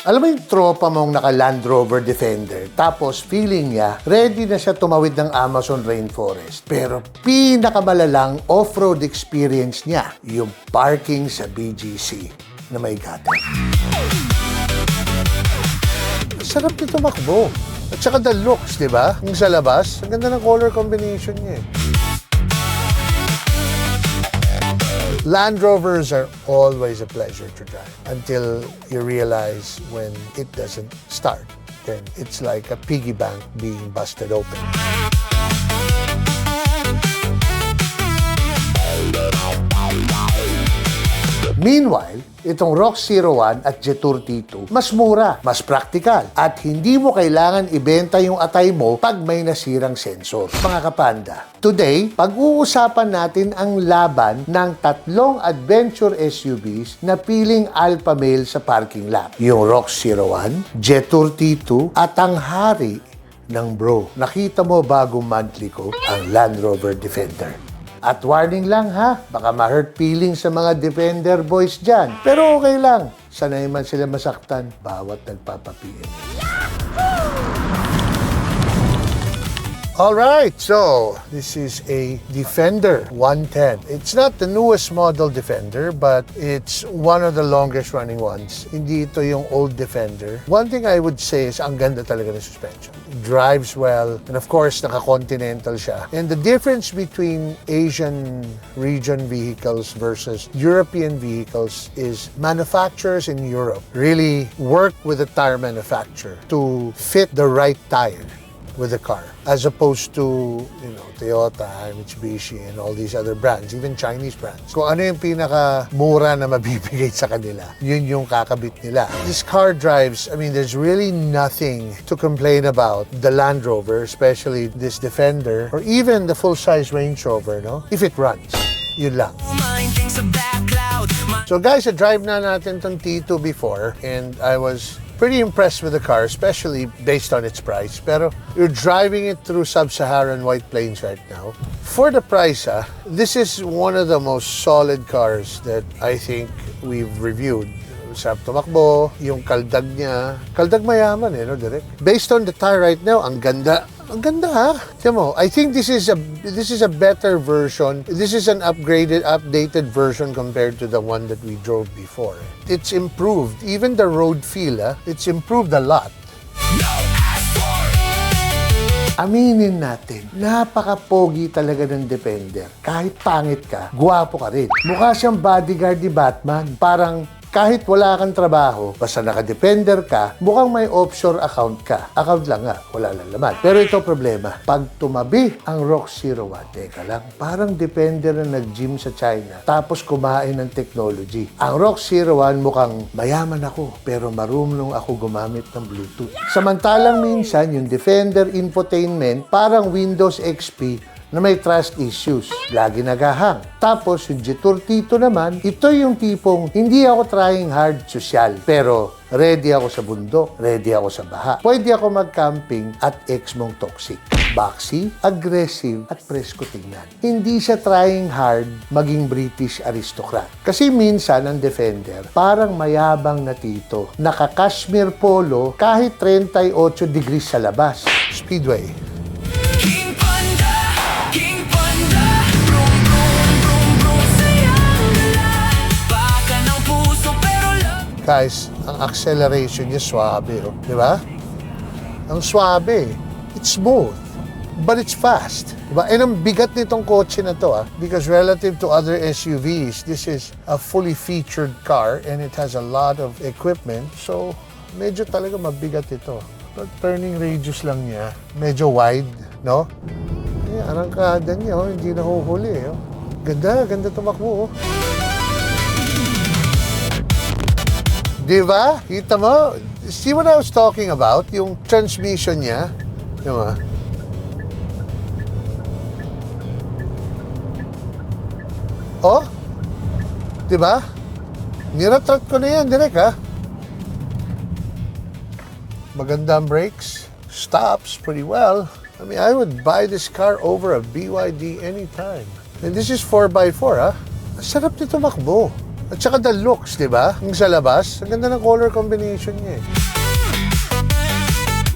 Alam mo yung tropa mong naka Land Rover Defender, tapos feeling niya, ready na siya tumawid ng Amazon Rainforest. Pero pinakamalalang off-road experience niya, yung parking sa BGC na may gutter. Sarap nito makbo. At saka the looks, di ba? Yung sa labas, ang ganda ng color combination niya eh. Land Rovers are always a pleasure to drive until you realize when it doesn't start. Then it's like a piggy bank being busted open. Meanwhile, itong Rox 01 at Jetour T2, mas mura, mas praktikal, at hindi mo kailangan ibenta yung atay mo pag may nasirang sensor. Mga kapanda, today, pag-uusapan natin ang laban ng tatlong adventure SUVs na piling alpha male sa parking lot. Yung Rox 01, Jetour T2, at ang hari ng bro. Nakita mo bagong monthly ko, ang Land Rover Defender. At warning lang ha, baka ma-hurt feeling sa mga Defender boys dyan. Pero okay lang, sanay man sila masaktan bawat nagpapa-PMS. Alright, so this is a Defender 110. It's not the newest model Defender, but it's one of the longest running ones. Hindi ito yung old Defender. One thing I would say is ang ganda talaga ng suspension. Drives well, and of course, naka-continental siya. And the difference between Asian region vehicles versus European vehicles is manufacturers in Europe really work with the tire manufacturer to fit the right tire with the car, as opposed to, Toyota, Mitsubishi, and all these other brands, even Chinese brands. Kung ano yung pinaka-mura na mabibigay sa kanila, yun yung kakabit nila. This car drives, there's really nothing to complain about the Land Rover, especially this Defender, or even the full-size Range Rover, no? If it runs. Yun lang. So guys, drive na natin tong T2 before, and I was pretty impressed with the car, especially based on its price. Pero you're driving it through Sub-Saharan White Plains right now. For the price, this is one of the most solid cars that I think we've reviewed. Sarap tumakbo, yung kaldag niya. Kaldag mayaman Direk? Based on the tire right now, ang ganda. Ang ganda Tiyan mo, I think this is a better version. This is an updated version compared to the one that we drove before. It's improved. Even the road feel, it's improved a lot. Aminin natin, napaka-pogi talaga ng Defender. Kahit pangit ka, gwapo ka rin. Mukha siyang bodyguard ni Batman. Parang kahit wala kang trabaho, basta naka-Defender ka, mukhang may offshore account ka. Account lang wala lang laman. Pero ito problema, pag tumabi ang Rox 01, teka lang, parang Defender na nag-gym sa China, tapos kumain ng technology. Ang Rox 01 mukhang mayaman ako, pero marunong ako gumamit ng Bluetooth. Samantalang minsan, yung Defender infotainment, parang Windows XP, na may trust issues. Lagi nagahang. Tapos, yung Jetour T2 naman, ito yung tipong hindi ako trying hard social, pero ready ako sa bundok, ready ako sa baha. Pwede ako mag-camping at ex mong toxic. Boxy, aggressive, at presko tingnan. Hindi siya trying hard maging British aristocrat. Kasi minsan ang Defender, parang mayabang na tito. Naka-cashmere polo kahit 38 degrees sa labas. Speedway. Guys, ang acceleration niya swabe, di ba? Ang swabe. It's smooth, but it's fast. Diba? And ang bigat nitong kotse na to, because relative to other SUVs, this is a fully featured car and it has a lot of equipment. So, medyo talaga mabigat ito. But turning radius lang niya, medyo wide, no? Arangkada niya, hindi nahuhuli. Ganda tumakbo. Diba? Kita mo? See what I was talking about? Yung transmission niya. Diba? Oh? Diba? Niratrat ko na yan, direk Maganda ang brakes. Stops pretty well. I would buy this car over a BYD anytime. And this is 4x4, Sarap nito makbo. At saka the looks, di ba? Yung sa labas, ang ganda ng color combination niya eh.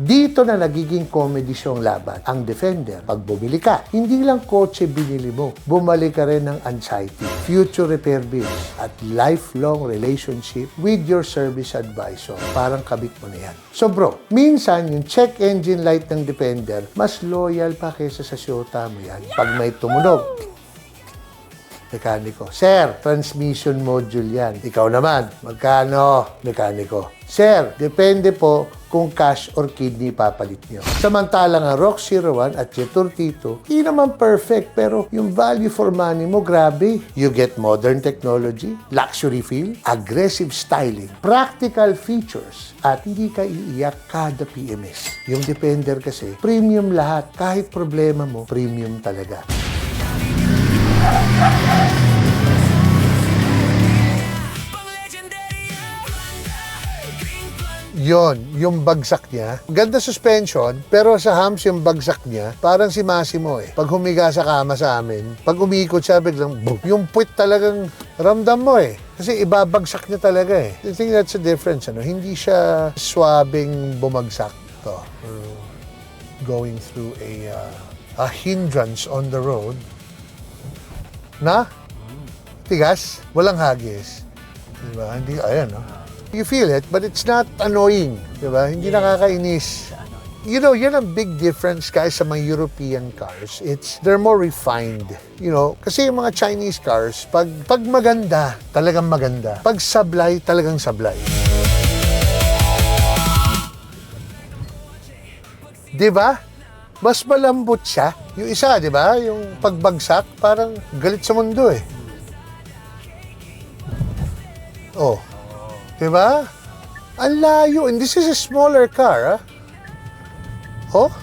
Dito na nagiging comedy show ang laban. Ang Defender, pag bumili ka, hindi lang kotse binili mo, bumalik ka rin ng anxiety, future repair bills, at lifelong relationship with your service advisor. Parang kabit mo na yan. So bro, minsan yung check engine light ng Defender, mas loyal pa kaysa sa syota mo yan. Pag may tumunog, mekaniko. Sir, transmission module yan. Ikaw naman, magkano? Mekaniko. Sir, depende po kung cash or kidney papalit nyo. Samantalang ang Rock 01 at Jetour T2, hindi naman perfect, pero yung value for money mo, grabe. You get modern technology, luxury feel, aggressive styling, practical features, at hindi ka iiyak kada PMS. Yung Defender kasi, premium lahat. Kahit problema mo, premium talaga. Yung bagsak niya. Ganda suspension, pero sa hams yung bagsak niya, parang si Massimo eh. Pag humiga sa kama sa amin, pag umiikot siya, biglang boom. Yung puwit talagang ramdam mo eh. Kasi ibabagsak niya talaga eh. I think that's the difference. Ano? Hindi siya swabing bumagsak. To, going through a hindrance on the road na tigas, walang hagis. Diba? Hindi, ayan, no? You feel it, but it's not annoying. Diba? Hindi nakakainis. You know, yan ang big difference guys sa mga European cars. They're more refined. You know, kasi yung mga Chinese cars, pag maganda, talagang maganda. Pag sablay, talagang sablay. Diba? Mas malambot siya. Yung isa, diba? Yung pagbagsak, parang galit sa mundo eh. Oh. Diba? Ang layo. And this is a smaller car, ah. Oh,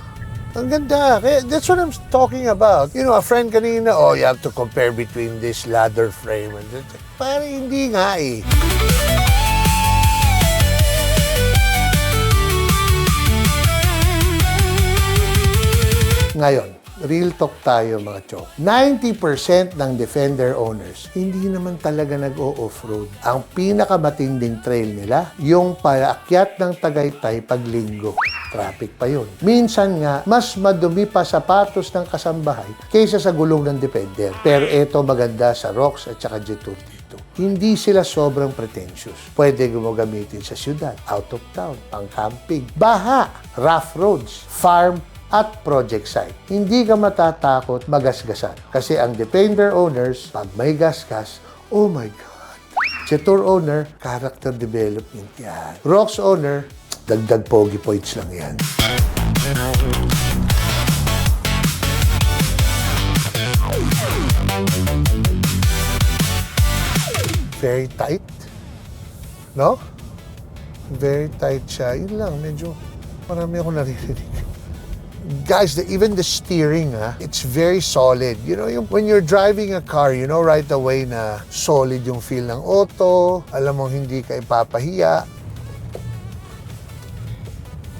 ang ganda. That's what I'm talking about. You know, a friend kanina, oh, you have to compare between this ladder frame and that. Parang hindi nga eh. Ngayon, real talk tayo mga chok. 90% ng Defender owners, hindi naman talaga nag-o-offroad. Ang pinakamatinding trail nila, yung paakyat ng Tagaytay pag linggo. Traffic pa yun. Minsan nga, mas madumi pa sapatos ng kasambahay kaysa sa gulong ng Defender. Pero eto maganda sa Rocks at saka Jetour dito. Hindi sila sobrang pretentious. Pwede mo gamitin sa syudad, out of town, pang camping, baha, rough roads, farm, at project site. Hindi ka matatakot magasgasan. Kasi ang Defender owners, pag may gasgas, oh my God. Jetour owner, character development yan. Rocks owner, dagdag pogi points lang yan. Very tight. No? Very tight siya. Yun lang, medyo marami akong naririnig. Guys, even the steering, it's very solid. You know, when you're driving a car, you know right away na solid yung feel ng auto. Alam mo, hindi ka ipapahiya.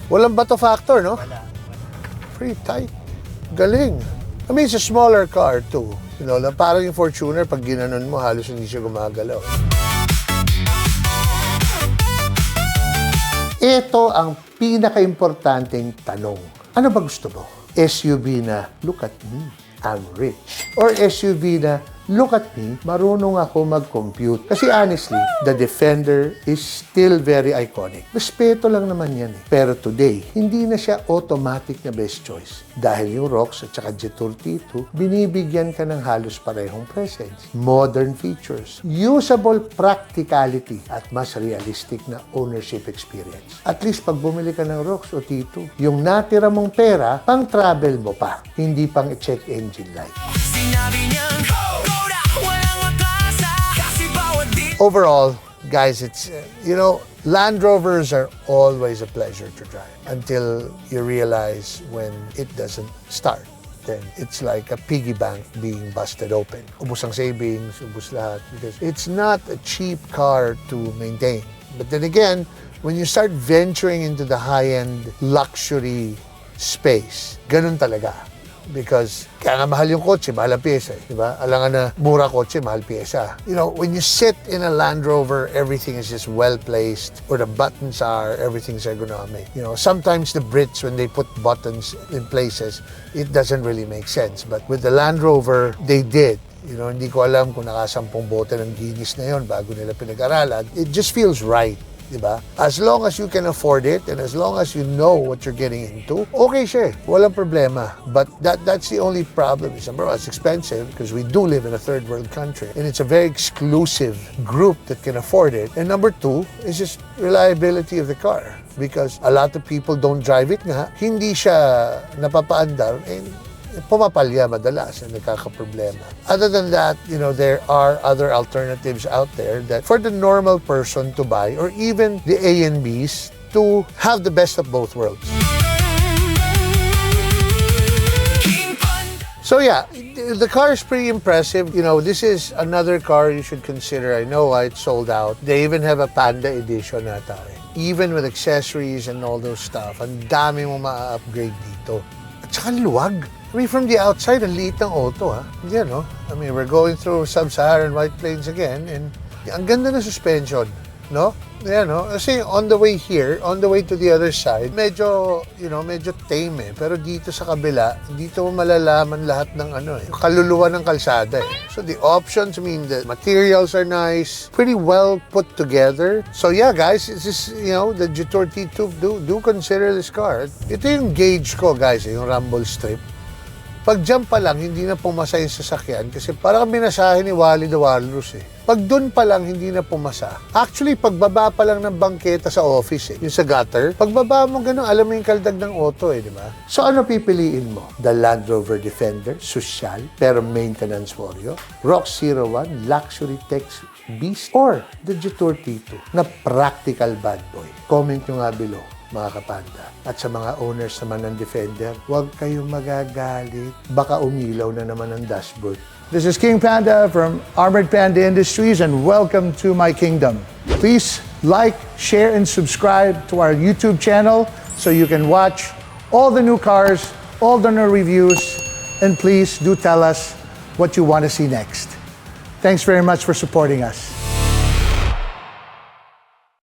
Walang bato factor, no? Wala. Pretty tight. Galing. I mean, it's a smaller car too. You know, parang yung Fortuner, pag ginanon mo, halos hindi siya gumagalaw. Ito ang pinaka-importanting tanong. Ano ba gusto mo? SUV na, look at me, I'm rich. Or SUV na, look at me, marunong ako mag-compute. Kasi honestly, the Defender is still very iconic. Respeto lang naman yan eh. Pero today, hindi na siya automatic na best choice. Dahil yung Rocks at saka Jetour T2, binibigyan ka ng halos parehong presence, modern features, usable practicality, at mas realistic na ownership experience. At least pag bumili ka ng Rocks o T2, yung natira mong pera, pang travel mo pa, hindi pang check engine light. Overall, guys, it's, you know, Land Rovers are always a pleasure to drive until you realize when it doesn't start. Then it's like a piggy bank being busted open. Ubus ang savings, ubus lahat. Because it's not a cheap car to maintain. But then again, when you start venturing into the high-end luxury space, ganun talaga. Because kaya nga mahal yung kotse, mahal ang pyesa. Diba? Alangan na mura kotse, mahal pyesa. You know, when you sit in a Land Rover, everything is just well-placed. Where the buttons are, everything's ergonomic. You know, sometimes the Brits, when they put buttons in places, it doesn't really make sense. But with the Land Rover, they did. You know, hindi ko alam kung nakasampung bote ng Guinness na yon bago nila pinag-aralan. It just feels right. Diba? As long as you can afford it and as long as you know what you're getting into, okay siya. Walang problema. But that's the only problem. Number one, it's expensive because we do live in a third world country and it's a very exclusive group that can afford it. And number two is just reliability of the car because a lot of people don't drive it nga. Hindi siya napapaandar and pumapalya madalas and nagkakaproblema. Other than that, you know, there are other alternatives out there that for the normal person to buy or even the A and Bs to have the best of both worlds. So yeah, the car is pretty impressive. You know, this is another car you should consider. I know why it's sold out. They even have a Panda edition nata. Even with accessories and all those stuff, ang dami mo ma-upgrade dito. At saka luwag. I mean, from the outside, ang liit ng auto, ha? Hindi, no? I mean, we're going through Sub-Saharan White Plains again, and ang ganda ng suspension, no? Yeah, no? Kasi on the way here, on the way to the other side, medyo, you know, medyo tame, eh. Pero dito sa kabila, dito mo malalaman lahat ng ano, eh. Kaluluwa ng kalsada, eh. So the options, I mean, the materials are nice, pretty well put together. So yeah, guys, this is, you know, the Jetour T2, do consider this car. Ito yung gauge ko, guys, eh, yung rumble strip. Pag jump pa lang, hindi na pumasa yung sasakyan kasi parang minasahe ni Wally the Walrus eh. Pag dun pa lang, hindi na pumasa. Actually, pagbaba pa lang ng bangketa sa office eh, yung sa gutter, pagbaba mo gano'n, alam mo yung kaldag ng auto eh, di ba? So ano pipiliin mo? The Land Rover Defender, social, pero maintenance warrior? Rox 01, luxury tech beast? Or the Jetour T2 na practical bad boy? Comment nyo nga below, mga kapanda. At sa mga owners naman ng Defender, huwag kayong magagalit. Baka umilaw na naman ang dashboard. This is King Panda from Armored Panda Industries and welcome to my kingdom. Please like, share, and subscribe to our YouTube channel so you can watch all the new cars, all the new reviews, and please do tell us what you want to see next. Thanks very much for supporting us.